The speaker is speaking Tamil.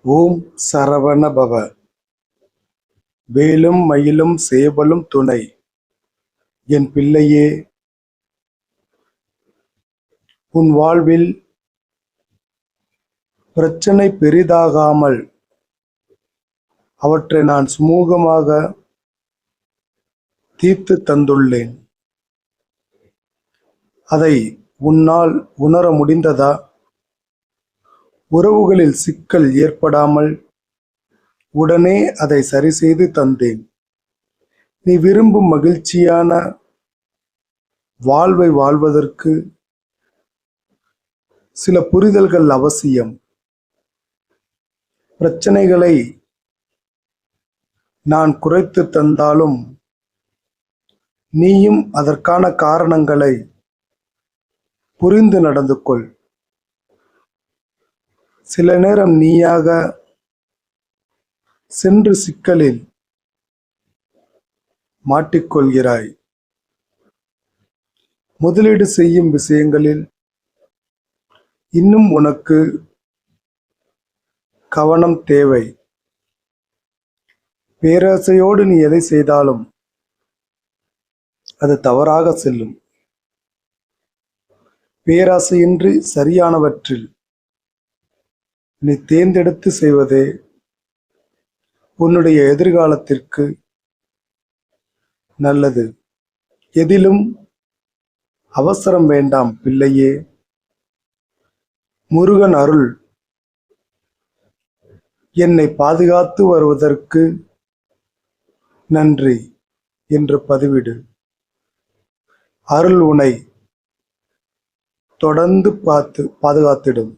ஓம் சரவண பவ. வேலும் மயிலும் சேவலும் துணை. என் பிள்ளையே, உன் வாழ்வில் பிரச்சனை பெரிதாகாமல் அவற்றை நான் சுமூகமாக தீர்த்து தந்துள்ளேன். அதை உன்னால் உணர முடிந்ததா? உறவுகளில் சிக்கல் ஏற்படாமல் உடனே அதை சரி செய்து தந்தேன். நீ விரும்பும் மகிழ்ச்சியான வாழ்வை வாழ்வதற்கு சில புரிதல்கள் அவசியம். பிரச்சனைகளை நான் குறைத்து தந்தாலும் நீயும் அதற்கான காரணங்களை புரிந்து நடந்து கொள். சில நேரம் நீயாக சென்று சிக்கலில் மாட்டிக்கொள்கிறாய். முதலீடு செய்யும் விஷயங்களில் இன்னும் உனக்கு கவனம் தேவை. பேராசையோடு நீ எதை செய்தாலும் அது தவறாக செல்லும். பேராசையின்றி சரியானவற்றில் நீ தேர்ந்தெடுத்து செய்வதே உன்னுடைய எதிர்காலத்திற்கு நல்லது. எதிலும் அவசரம் வேண்டாம் பிள்ளையே. முருகன் அருள் என்னை பாதுகாத்து வருவதற்கு நன்றி என்று பதிவிடு. அருள் உன்னை தொடர்ந்து பாதுகாத்திடும்.